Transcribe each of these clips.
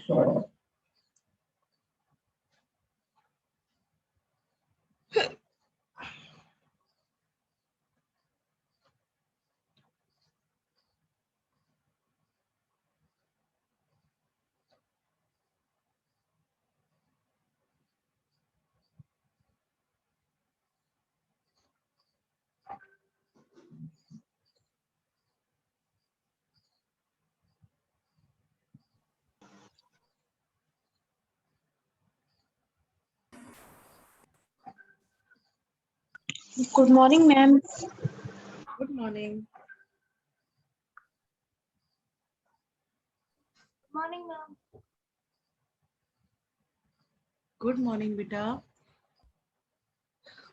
Good morning, ma'am. Good morning. Morning, ma'am. Good morning, beta.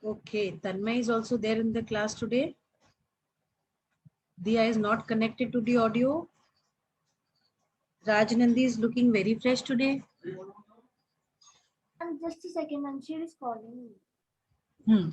Okay, Tanmay is also there in the class today. Diya is not connected to the audio. Rajnandi is looking very fresh today. And just a second, and she is calling me. Hmm.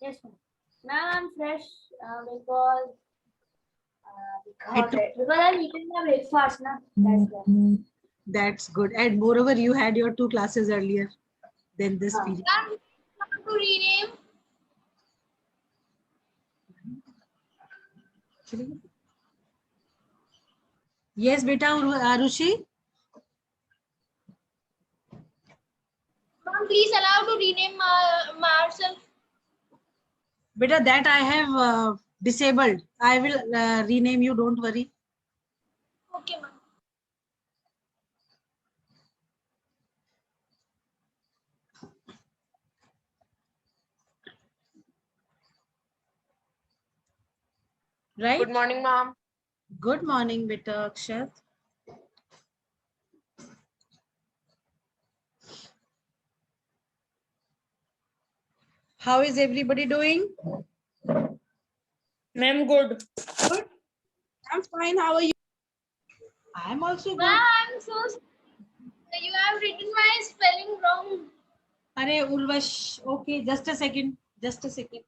Yes, ma'am. Ma'am, I'm fresh because I'm eating my breakfast, na. That's why. That's good. And moreover, you had your 2 classes earlier than this period. Ma'am, to rename. Yes, beta, Arushi. Ma'am, please allow to rename myself. Beta, that I have disabled. I will rename you, don't worry. Okay, ma'am. Right? Good morning, ma'am. Good morning, beta Akshat. How is everybody doing? Ma'am, good. Good. I'm fine. How are you? I'm also good. Ma'am, I'm so sorry. You have written my spelling wrong. Arey, Urvash. Okay, just a second. Just a second.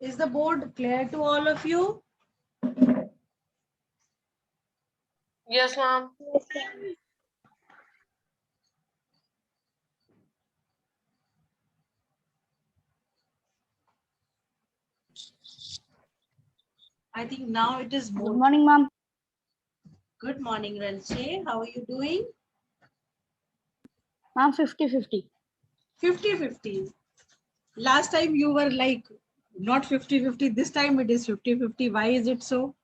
Is the board clear to all of you? Yes, ma'am. I think now it is more. Good morning, ma'am. Good morning, Ranche. How are you doing? Ma'am, 50-50. 50-50. Last time you were like not 50-50. This time it is 50-50. Why is it so?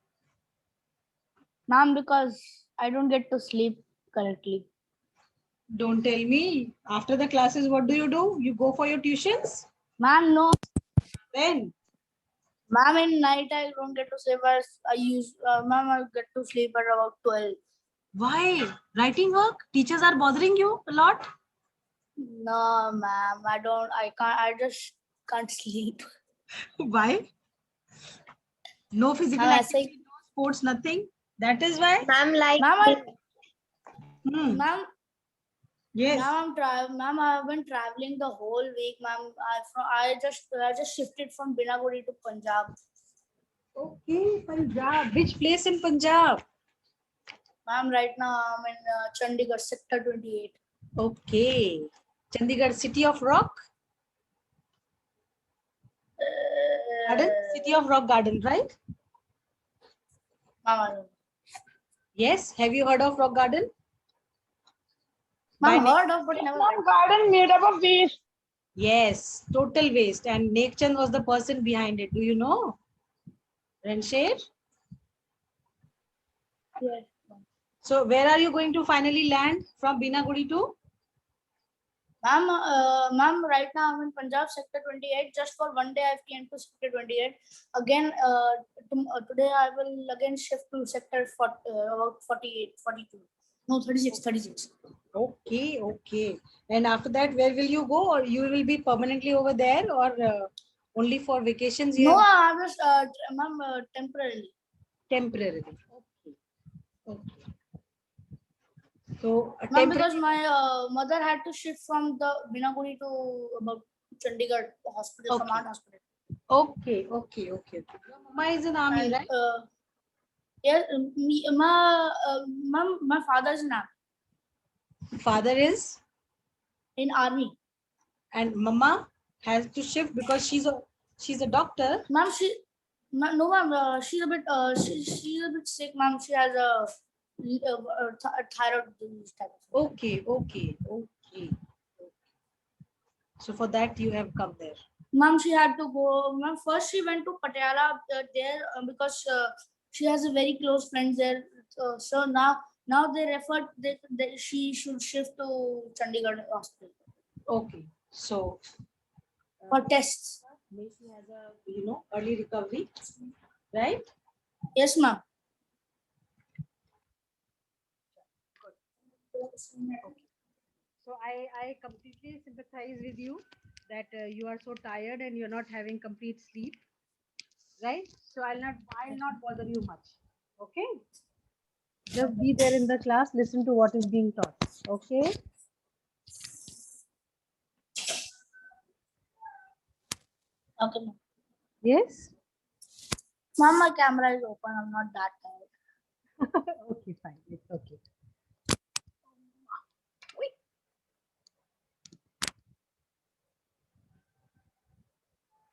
Ma'am, because I don't get to sleep correctly. Don't tell me. After the classes, what do? You go for your tuitions? Ma'am, no. When? Ma'am, in night I don't get to sleep. Ma'am, I get to sleep at about 12. Why? Writing work? Teachers are bothering you a lot? No, ma'am, I just can't sleep. Why? No physical Ma'am, activity, no sports, nothing. That is why? Ma'am, like Hmm. Ma'am, Yes. Ma'am, I've been traveling the whole week, ma'am. I just shifted from Binaguri to Punjab. Okay, Punjab. Which place in Punjab? Ma'am, right now I'm in Chandigarh, Sector 28. Okay. Chandigarh, City of Rock? Garden? City of Rock Garden, right? Ma'am, I don't know. Yes. Have you heard of Rock Garden? Ma'am, By heard of but never Ma'am, went. garden made up of waste. Yes, total waste. And Nekchand was the person behind it. Do you know? Rensher? Yes. So where are you going to finally land from Binaguri to? Ma'am, right now I'm in Punjab sector 28. Just for one day I came to sector 28. Again, today I will again shift to sector 40, about 48, 42. No, 36, 36. Okay, okay. And after that, where will you go? Or you will be permanently over there, or only for vacations? You No, have I was, ma'am, temporarily. temporarily. Okay. Okay. So Ma'am, temporary. because my mother had to shift from the Binaguri to about Chandigarh hospital, Okay. command hospital. Okay, okay, okay. Okay. Your mama is in army, And right? yes, ma'am, my father is Father is, in army. and mama has to shift because she's a doctor. Ma'am, no, ma'am, she's a bit, she's a bit sick, ma'am. She has a thyroid disease type of thing. Okay, okay, okay. So for that you have come there. Ma'am, she had to go. Ma'am, first she went to Patiala there because she has a very close friends there. So now they referred that she should shift to Chandigarh hospital Okay, so for tests. Macy has a early recovery, right? Yes, ma'am. So I completely sympathize with you that you are so tired and you're not having complete sleep, right? So I'll not bother you much. Okay, just be there in the class, listen to what is being taught. Okay. Okay, ma'am. Yes. Ma'am, my camera is open. I'm not that tired. Okay, fine. It's okay.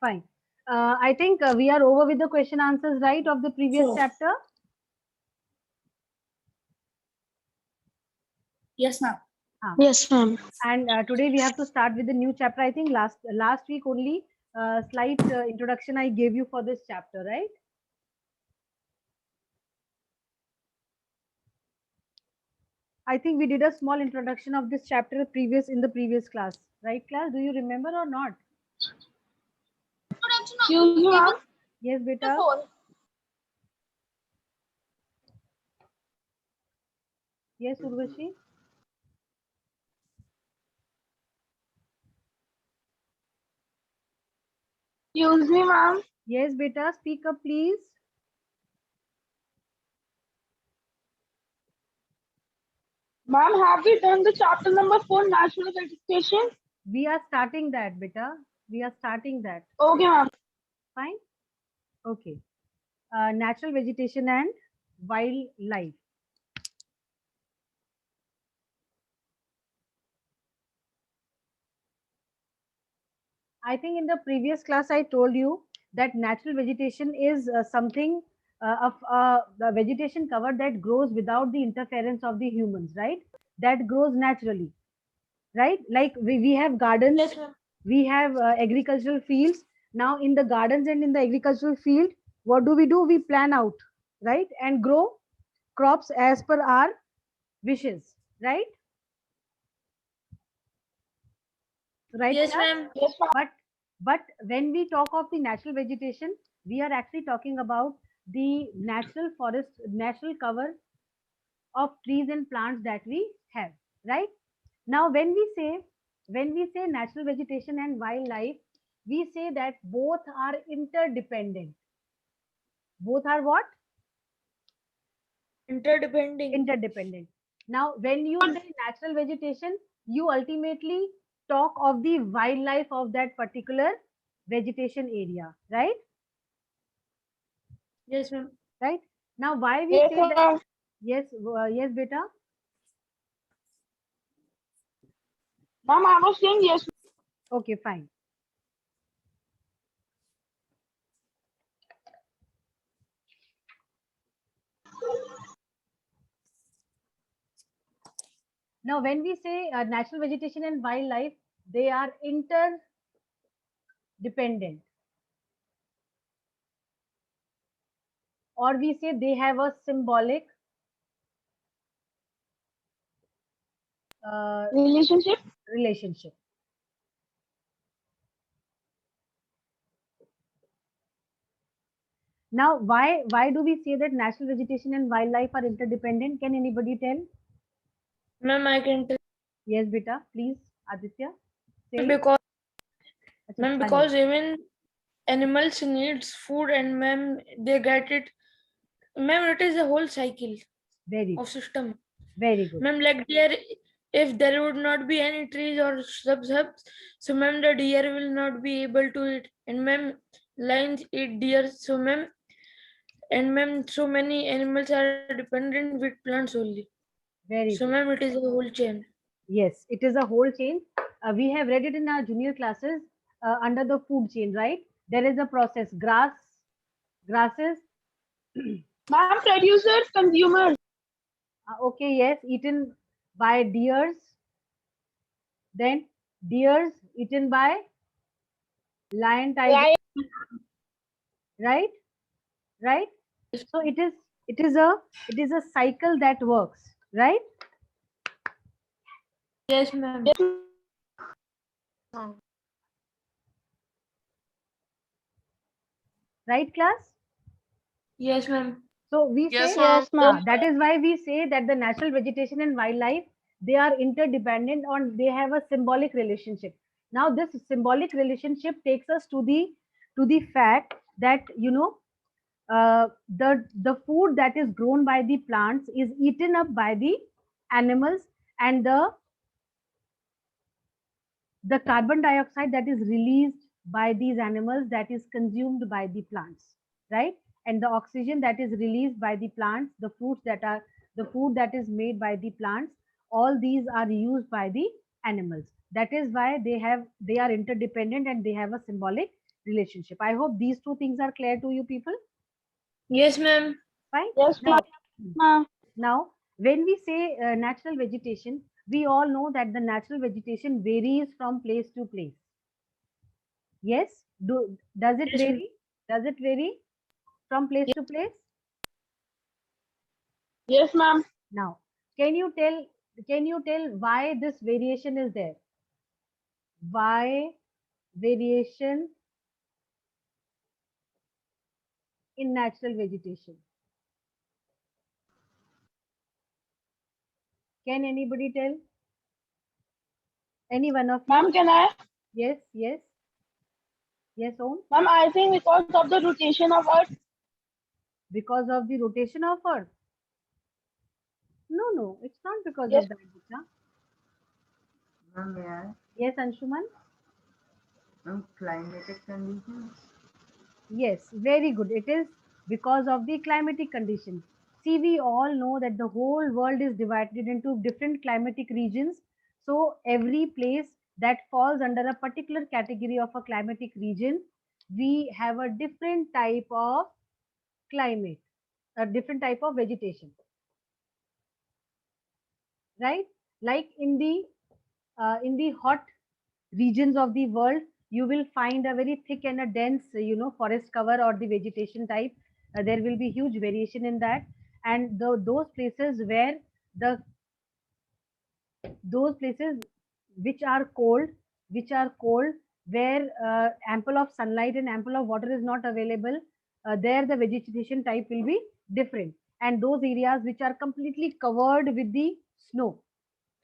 Fine. I think we are over with the question answers, right, of the previous Sure. chapter. Yes, ma'am. Yes, ma'am. And today we have to start with the new chapter. I think last week only slight introduction I gave you for this chapter, right? I think we did a small introduction of this chapter in the previous class, right, class? Do you remember or not? Excuse me, ma'am. Yes, beta. Yes, Urvashi. Excuse me, ma'am. Yes, beta. Speak up, please. Ma'am, have we done the chapter number 4, national vegetation? We are starting that, beta. We are starting that. Okay, ma'am. Fine. Okay. Natural vegetation and wildlife. I think in the previous class I told you that natural vegetation is something of the vegetation cover that grows without the interference of the humans, right? That grows naturally, right? Like we have gardens, Yes, ma'am. we have agricultural fields. Now in the gardens and in the agricultural field, what do? We plan out, right? And grow crops as per our wishes, right? Right, Yes, class? ma'am. Yes, ma'am. But when we talk of the natural vegetation, we are actually talking about the natural forest, natural cover of trees and plants that we have, right? Now when we say natural vegetation and wildlife, we say that both are interdependent. Both are what? Interdependent. Interdependent. Now when you say natural vegetation, you ultimately talk of the wildlife of that particular vegetation area, right? Yes, ma'am. Right. Now why we Yes, say that? ma'am. Yes, yes, beta. Ma'am, I was saying yes. Okay, fine. Now, when we say natural vegetation and wildlife, they are interdependent, or we say they have a symbolic Relationship. relationship. Now, why do we say that natural vegetation and wildlife are interdependent? Can anybody tell? Ma'am, I can tell. Yes, beta, please, Aditya, say. Because Acha, ma'am, Sahil. because even animals needs food and ma'am they get it. Ma'am, it is a whole cycle Very of good, system. very good. Ma'am, like there, if there would not be any trees or shrubs, so ma'am, the deer will not be able to eat. And ma'am, lions eat deer. So ma'am, and ma'am, so many animals are dependent with plants only. Very So good. ma'am, it is a whole chain. Yes, it is a whole chain. We have read it in our junior classes under the food chain, right? There is a process. Grasses, Ma'am, producers, consumers. okay, yes, eaten by deers. Then deers eaten by lion, tiger, Lion. right? Right? So it is a cycle that works, right? Yes, ma'am. Yes, Right, class? Yes, ma'am. So we Yes, say ma'am. yes, ma'am. that is why we say that the natural vegetation and wildlife, they are interdependent on, they have a symbolic relationship. Now this symbolic relationship takes us to the fact that the food that is grown by the plants is eaten up by the animals, and the carbon dioxide that is released by these animals, that is consumed by the plants, right? And the oxygen that is released by the plants, the food that is made by the plants, all these are used by the animals. That is why they are interdependent and they have a symbolic relationship. I hope these two things are clear to you people. Yes, ma'am. Fine. Yes, Now, ma'am. now, when we say natural vegetation, we all know that the natural vegetation varies from place to place. Yes? Does it Yes, ma'am. vary? Does it vary from place Yes. to place? Yes, ma'am. Now, can you tell why this variation is there? Why variation in natural vegetation? Can anybody tell? Any one of you? Ma'am, can I? Yes, yes. Yes, Om? Ma'am, I think because of the rotation of Earth. Because of the rotation of Earth? No, it's not because Yes. of that, Beta. Ma'am, may I? Yes, Anshuman? Ma'am, climatic conditions. Yes, very good. It is because of the climatic conditions. See, we all know that the whole world is divided into different climatic regions. So, every place that falls under a particular category of a climatic region, we have a different type of climate, a different type of vegetation, right? Like in the hot regions of the world, you will find a very thick and a dense, forest cover or the vegetation type. There will be huge variation in that. And those places where the those places which are cold, where ample of sunlight and ample of water is not available, there the vegetation type will be different. And those areas which are completely covered with the snow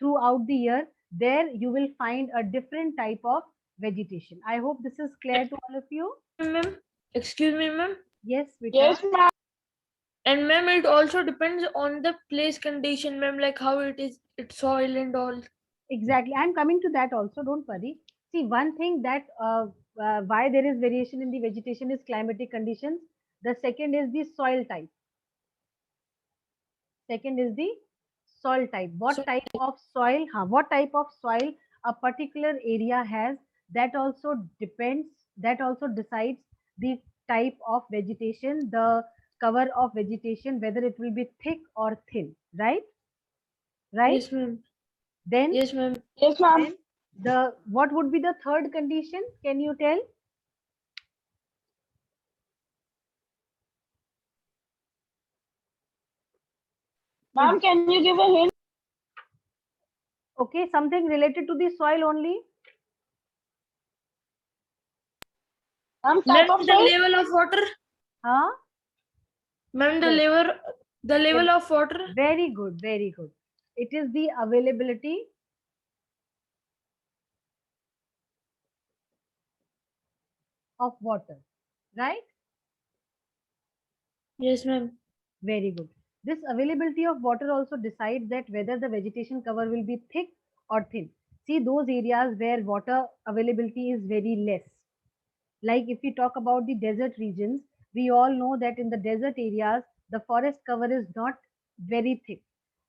throughout the year, there you will find a different type of vegetation. I hope this is clear to all of you. Ma'am. Excuse me, ma'am. Yes, Vita. Yes, ma'am. And ma'am, it also depends on the place condition, ma'am, like how it is, its soil and all. Exactly. I'm coming to that also. Don't worry. See, one thing that why there is variation in the vegetation is climatic conditions. The second is the soil type. Second is the soil type. So, What type of soil a particular area has, that also depends, that also decides the type of vegetation, the cover of vegetation, whether it will be thick or thin, right? Right? yes, ma'am. Then, Yes, ma'am. Yes, ma'am. then what would be the third condition? Can you tell? Ma'am, can you give a hint? Okay, something related to the soil only. Ma'am, Ma'am, type of the soil? level of water. Huh? Ma'am, Yes. the level of water. Very good, very good. It is the availability of water, right? Yes, ma'am. Very good. This availability of water also decides that whether the vegetation cover will be thick or thin. See those areas where water availability is very less. Like if we talk about the desert regions, we all know that in the desert areas, the forest cover is not very thick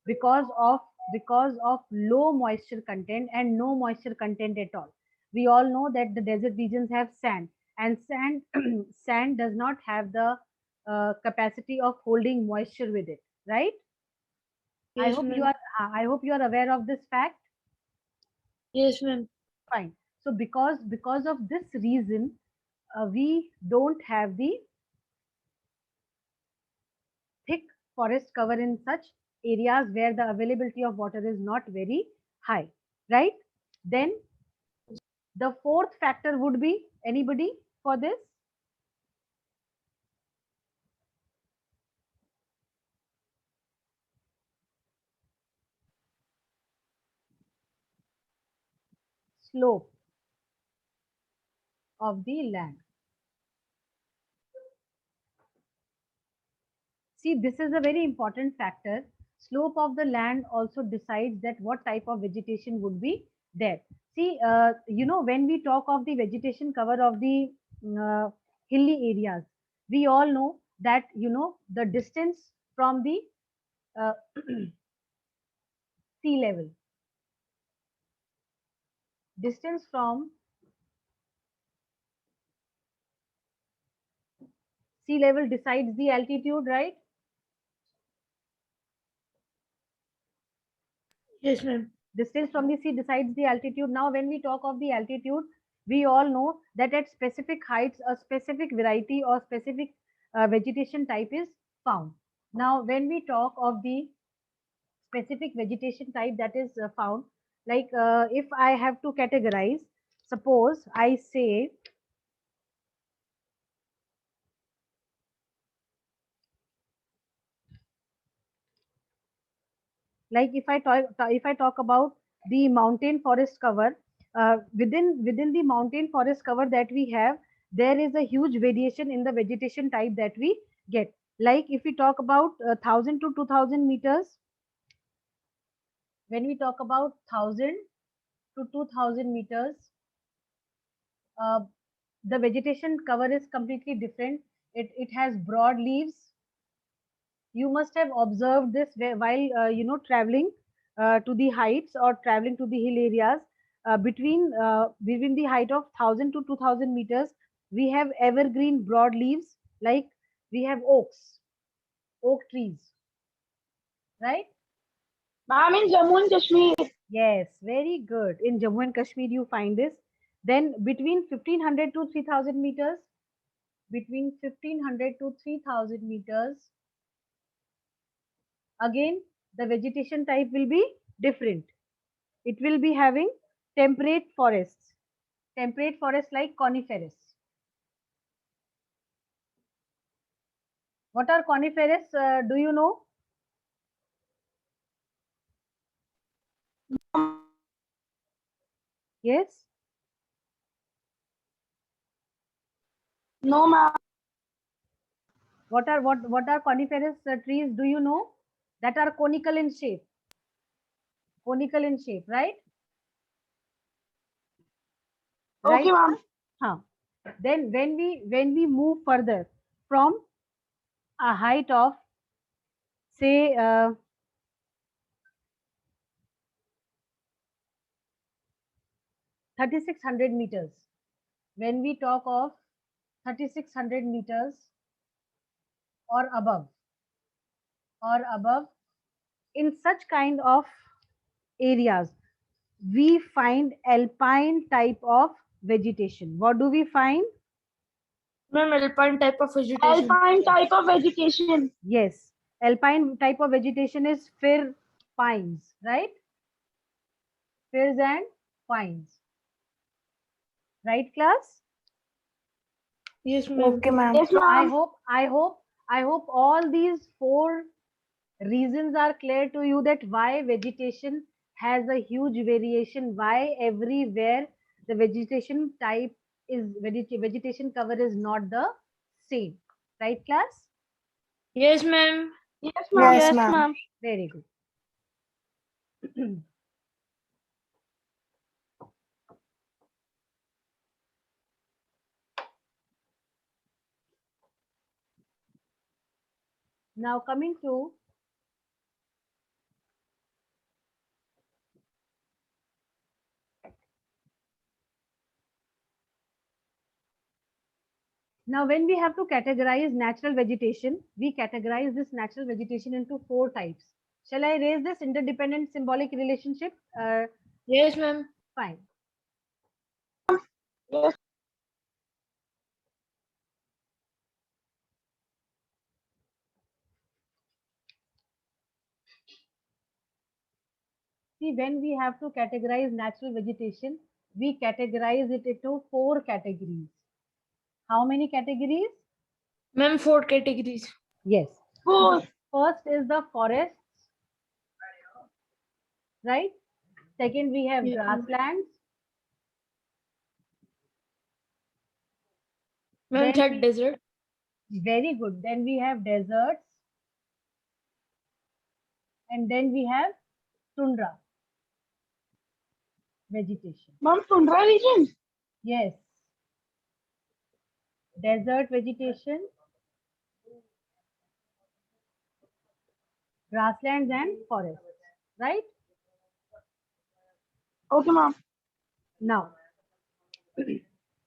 because of because of low moisture content and no moisture content at all. We all know that the desert regions have sand, and sand sand does not have the capacity of holding moisture with it, right? I Yes, hope you ma'am. are I hope you are aware of this fact. Yes, ma'am. Fine. So because of this reason, we don't have the thick forest cover in such areas where the availability of water is not very high, right? Then the fourth factor would be anybody for this? Slope of the land. See, this is a very important factor. Slope of the land also decides that what type of vegetation would be there. See, when we talk of the vegetation cover of the uh, hilly areas, we all know that, the distance from the uh, sea level. Distance from sea level decides the altitude, right? Yes, ma'am. Distance from the sea decides the altitude. Now, when we talk of the altitude, we all know that at specific heights, a specific variety or specific vegetation type is found. Now, when we talk of the specific vegetation type that is found, like if I have to categorize, suppose I say, like if I talk about the mountain forest cover, within the mountain forest cover that we have, there is a huge variation in the vegetation type that we get. Like if we talk about 1000 to 2000 meters, when we talk about 1000 to 2000 meters, uh, the vegetation cover is completely different. It has broad leaves. You must have observed this while traveling to the heights or traveling to the hill areas. Between the height of 1000 to 2000 meters, we have evergreen broad leaves, like we have oak trees, right? Ma'am, in Jammu and Kashmir. Yes, very good. In Jammu and Kashmir you find this. Then between 1500 to 3000 meters, between 1500 to 3000 meters, again the vegetation type will be different. It will be having temperate forests, like coniferous. What are coniferous? Do you know? Yes. No, ma'am. What are coniferous trees? Do you know? That are conical in shape. Conical in shape, right? Okay, Right, ma'am. sir? Huh. Then when we move further from a height of, say, 3600 meters, when we talk of 3600 meters or above, in such kind of areas, we find alpine type of vegetation. What do we find? Ma'am, alpine type of vegetation. Alpine type of vegetation. Yes, alpine type of vegetation is fir pines, right? Firs and pines. Right, class? Yes, ma'am. Yes, So ma'am. I hope all these 4 reasons are clear to you that why vegetation has a huge variation, why everywhere the vegetation type is vegetation cover is not the same. Right, class? Yes, ma'am. Yes, ma'am. Yes, ma'am. Very good. Now coming to now when we have to categorize natural vegetation, we categorize this natural vegetation into 4 types. Shall I raise this interdependent symbolic relationship? Yes, ma'am. Fine. Yes. See, when we have to categorize natural vegetation, we categorize it into 4 categories. How many categories? Ma'am, 4 categories. Yes. Four. First is the forests, right? Second, we have Yes, ma'am. grasslands. Ma'am, Then third we, desert. very good. Then we have deserts. And then we have tundra vegetation. Ma'am, tundra region. Yes. Desert vegetation, grasslands and forests, right? Okay, ma'am. Now,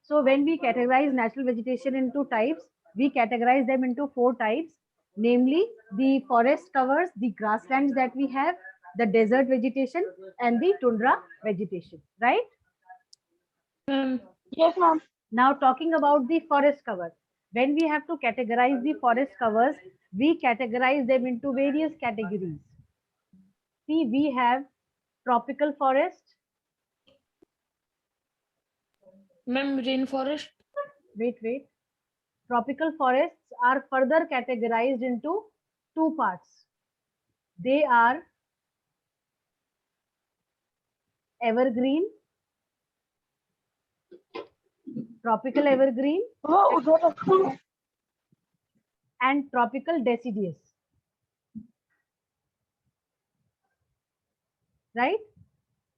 so when we categorize natural vegetation into types, we categorize them into 4 types, namely the forest covers, the grasslands that we have, the desert vegetation and the tundra vegetation, right? Ma'am. Yes, ma'am. Now talking about the forest cover, when we have to categorize the forest covers, we categorize them into various categories. See, we have tropical forest. Ma'am, rainforest. Wait. Tropical forests are further categorized into 2 parts. They are evergreen, tropical evergreen Wow, that- and tropical deciduous. Right?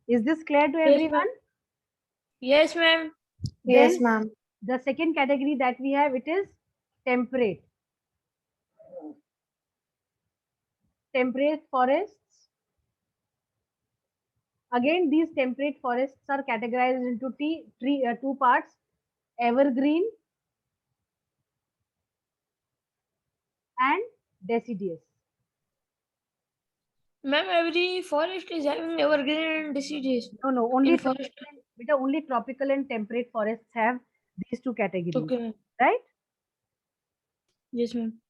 Is this clear to Yes, ma'am. everyone? Yes, ma'am. Yes, Then ma'am. the second category that we have, it is temperate. Temperate forests. Again, these temperate forests are categorized into 2 parts, evergreen and deciduous. Ma'am, every forest is having evergreen and deciduous. No, only In forest. only tropical and temperate forests have these 2 categories, Okay, ma'am. right? Yes, ma'am.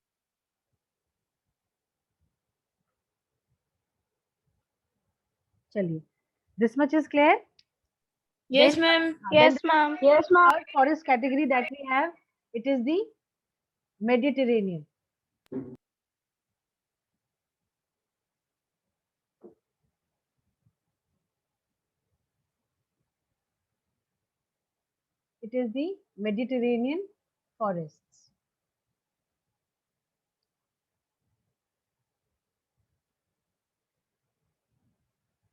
Chaliye. This much is clear? Yes, Then- ma'am. then the ma'am. Yes, ma'am. third forest category that we have, it is the Mediterranean. It is the Mediterranean forests.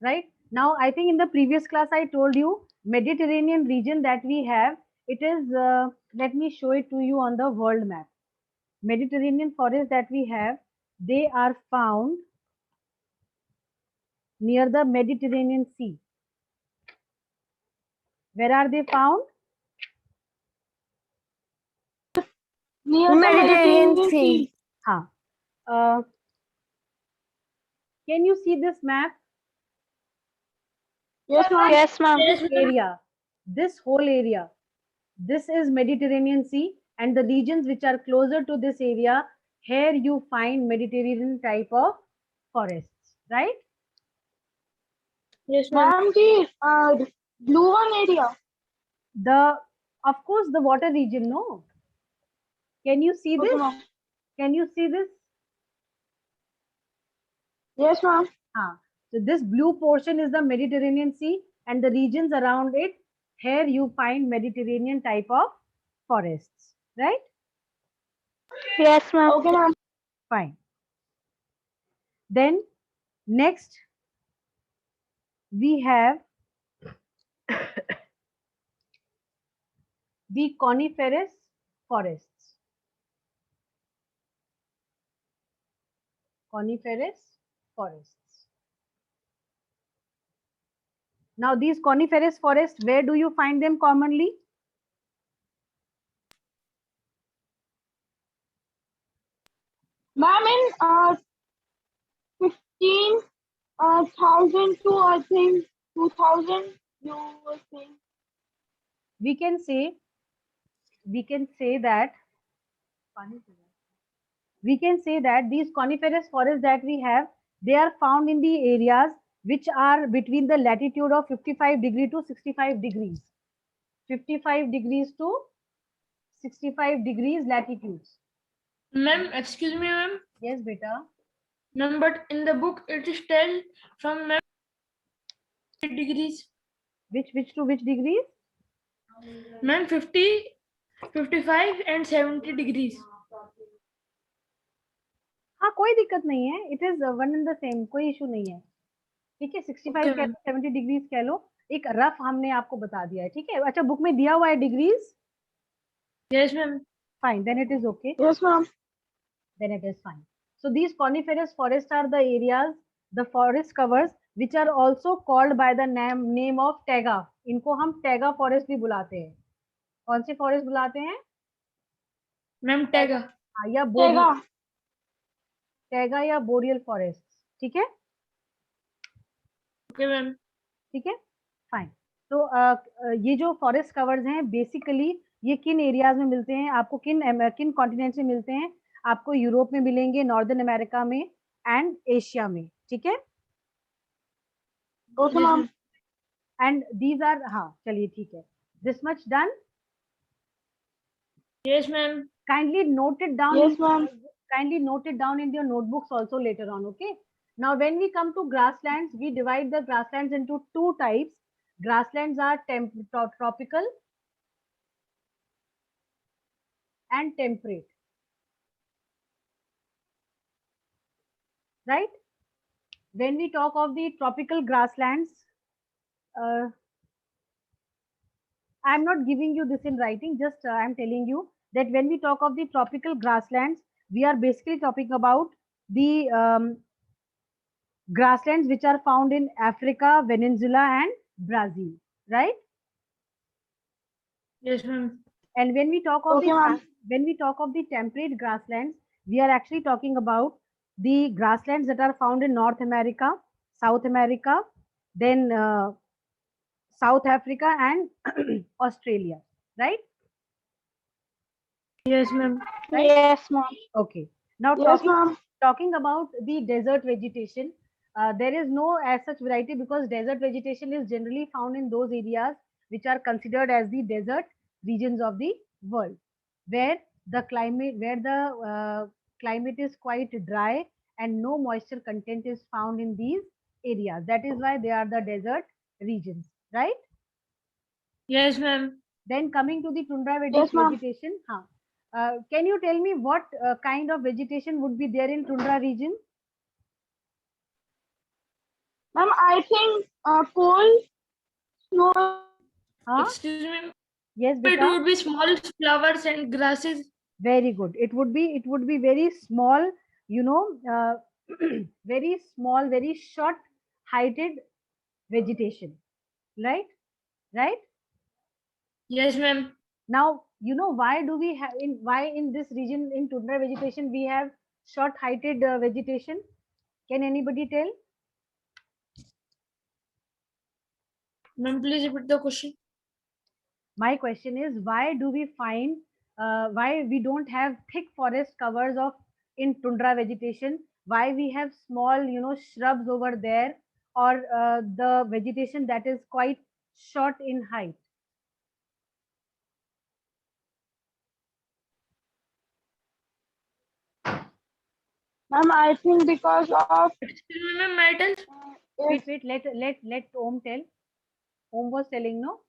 Right? Now, I think in the previous class, I told you Mediterranean region that we have, it is, let me show it to you on the world map. Mediterranean forests that we have, they are found near the Mediterranean Sea. Where are they found? Near the Mediterranean Mediterranean Sea. Sea. Huh. Can you see this map? Yes, ma'am. Yes, ma'am. Yes, ma'am. area, this whole area, this is Mediterranean Sea, and the regions which are closer to this area, here you find Mediterranean type of forests, right? Yes, ma'am. Ma'am, the blue one area. The, of course, the water region, no? Can you see Okay, this? ma'am. Can you see this? Yes, ma'am. So this blue portion is the Mediterranean Sea, and the regions around it, here you find Mediterranean type of forests, right? Yes, ma'am. Okay, ma'am. Fine. Then next we have the coniferous forests. Coniferous forests. Now these coniferous forests, where do you find them commonly? Ma'am, in 15,000 to I think 2,000, you were saying. We can say that these coniferous forests that we have, they are found in the areas which are between the latitude of 55 degree to 65 degrees. 55 degrees to 65 degrees latitudes. Ma'am, excuse me, ma'am. Yes, beta. Ma'am, but in the book it is tell from ma'am degrees. Which to which degrees? Ma'am, 50, 55 and 70 degrees. हाँ, कोई दिक्कत नहीं है. It is one and the same. कोई issue नहीं है. ठीक है, 65 Okay, कह ma'am. लो, 70 डिग्रीज कह लो. एक रफ हमने आपको बता दिया है. ठीक है, अच्छा बुक में दिया हुआ है degrees. Yes, ma'am. Fine, then it is okay. Yes, ma'am. Then it is fine. So these coniferous forests are the areas, the forest covers which are also called by the name of taiga. इनको हम taiga forest भी बुलाते हैं. कौन से forest बुलाते हैं? Ma'am, taiga. हाँ, या boreal, Tega. taiga या boreal forests. ठीक है? Okay, ma'am. ठीक है, फाइन. तो ये जो फॉरेस्ट कवर्स हैं बेसिकली ये किन एरियाज में मिलते हैं आपको, किन कॉन्टिनेंट्स में मिलते हैं आपको? यूरोप में मिलेंगे, नॉर्दर्न अमेरिका में एंड एशिया में. ठीक है, Okay, Yes, ma'am. ma'am. And these are, हाँ चलिए ठीक है, this much done. Yes, ma'am. Kindly note it down. Yes, ma'am. Kindly note it down in your notebooks also later on. Okay, now when we come to grasslands, we divide the grasslands into two types. Grasslands are tropical and temperate, right? When we talk of the tropical grasslands, I'm not giving you this in writing, just I'm telling you that when we talk of the tropical grasslands, we are basically talking about the grasslands which are found in Africa, Venezuela and Brazil, right? Yes, ma'am. And when we talk of Okay, ma'am. the temperate grasslands, we are actually talking about the grasslands that are found in North America, South America, then South Africa and Australia, right? Yes, ma'am. Right? Yes, ma'am. Okay. Now Yes, ma'am. talking about the desert vegetation, there is no as such variety because desert vegetation is generally found in those areas which are considered as the desert regions of the world, where the climate is quite dry and no moisture content is found in these areas. That is why they are the desert regions, right? Yes, ma'am. Then coming to the tundra Yes, ma'am. vegetation, can you tell me what kind of vegetation would be there in tundra region? Ma'am, I think cold, snow. Huh? Excuse me. Yes, It beta. would be small flowers and grasses. Very good. It would be very small, you know, very small, very short heighted vegetation, right? Right? Yes, ma'am. Now, you know why do we have in this region in tundra vegetation we have short heighted vegetation? Can anybody tell? Ma'am, please repeat the question. My question is, why do we find, why we don't have thick forest covers of in tundra vegetation? Why we have small, shrubs over there, or the vegetation that is quite short in height? Ma'am, I think because of Excuse me, ma'am, may I tell? if, Wait, let Om tell. Om was telling, no?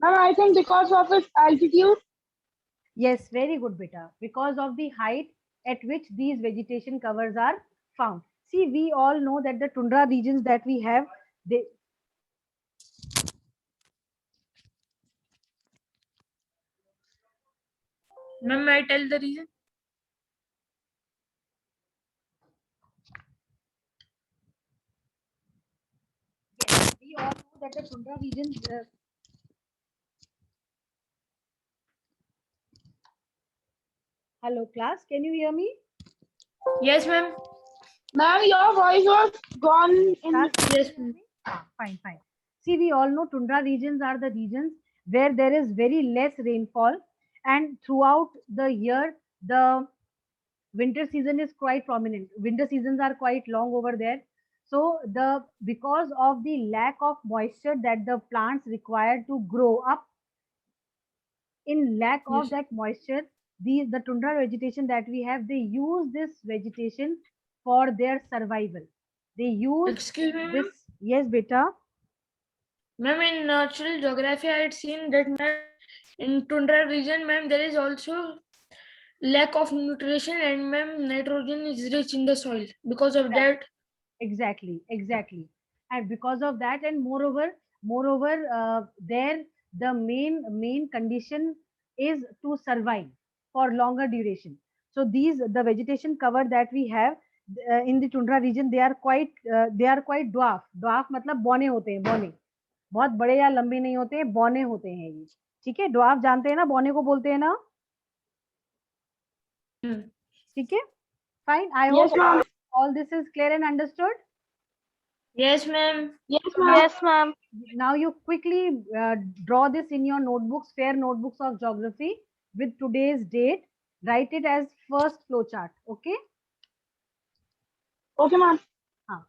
ma'am, I think because of its altitude. Yes, very good, beta. Because of the height at which these vegetation covers are found. See, we all know that the tundra regions that we have, they, Ma'am, may I tell the reason? we all know that the tundra regions. Hello, class. Can you hear me? Yes, ma'am. Ma'am, your voice was gone in. Class, can you Yes, hear ma'am. me? Fine, fine. See, we all know tundra regions are the regions where there is very less rainfall, and throughout the year, the winter season is quite prominent. Winter seasons are quite long over there. So the because of the lack of moisture that the plants require to grow up, in lack of Yes. that moisture, the tundra vegetation that we have, they use this vegetation for their survival. They use Excuse me, this. ma'am. Yes, beta. Ma'am, in natural geography, I had seen that, ma'am, in tundra region, ma'am, there is also lack of nutrition, and ma'am, nitrogen is rich in the soil. Because of that, Exactly. And because of that, and moreover, there the main condition is to survive for longer duration. So these the vegetation cover that we have in the tundra region, they are quite dwarf. Dwarf मतलब बौने होते हैं, बौने बहुत बड़े या लंबे नहीं होते हैं, बौने होते हैं ये. ठीक है, ड्वार्फ जानते हैं ना, बौने को बोलते हैं ना. ठीक है, fine. I Yes, hope ma'am. all this is clear and understood. yes, ma'am. Yes, ma'am. Yes, ma'am. Now you quickly draw this in your notebooks, fair notebooks of geography with today's date. Write it as first flowchart. Okay. Okay, ma'am. हाँ.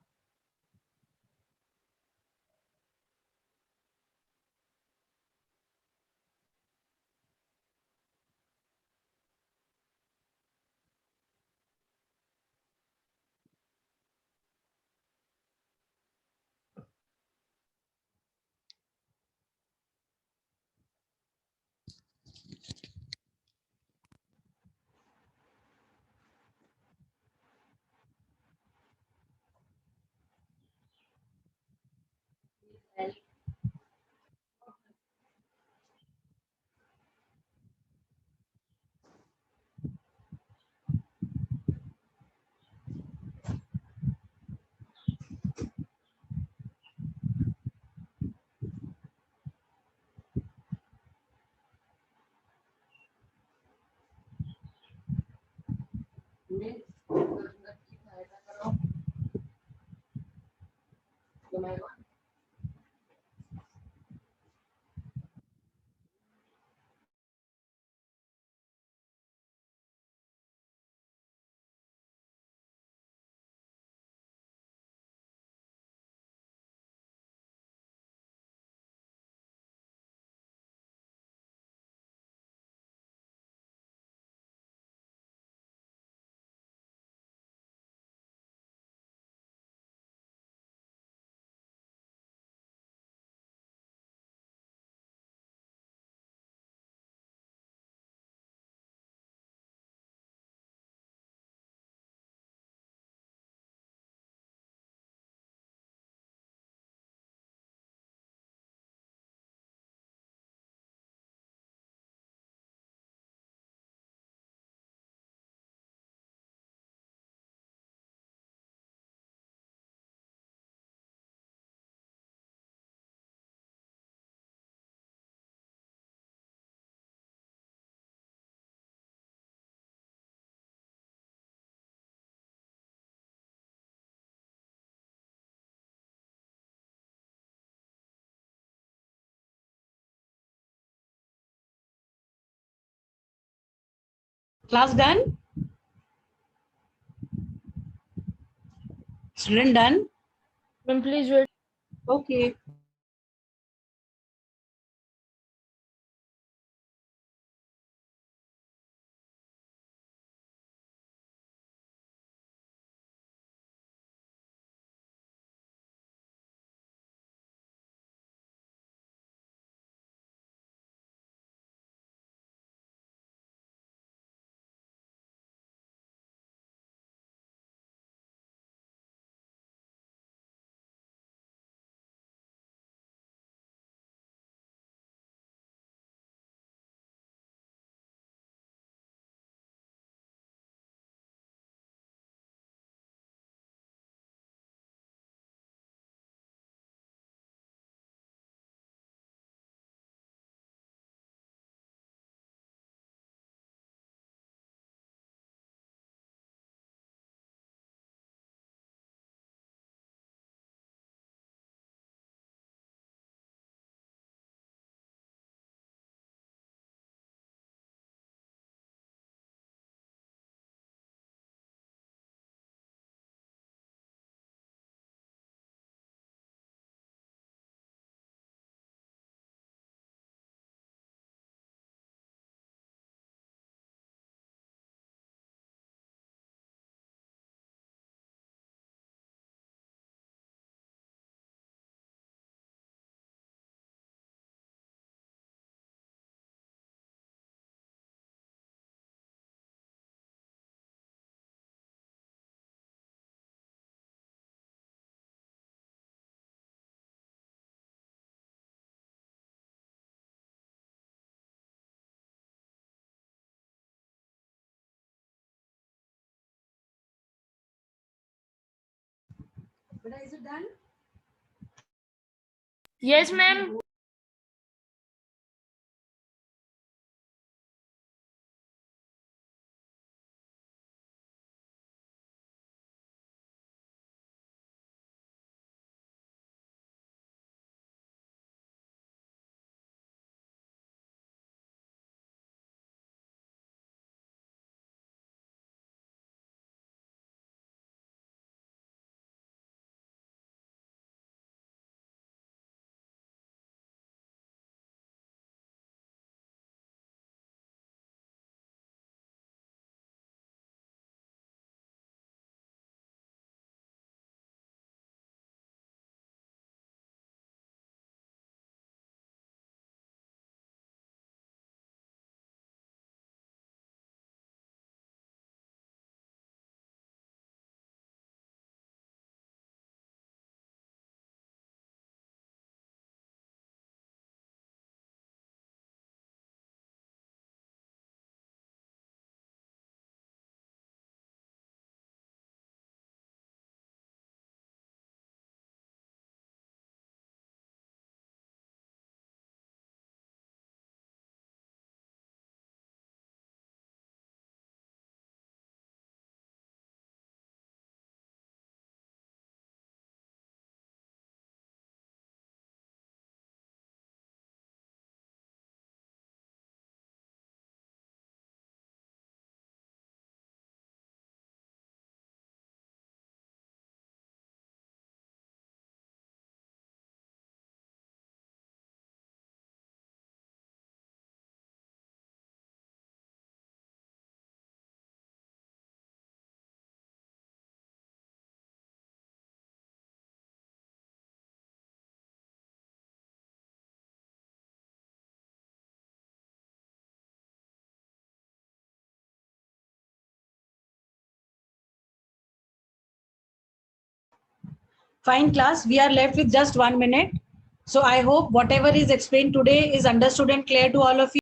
Class done? Student done? Ma'am, please wait. Okay. Is it done? Yes, ma'am. Fine class, we are left with just 1 minute. So I hope whatever is explained today is understood and clear to all of you.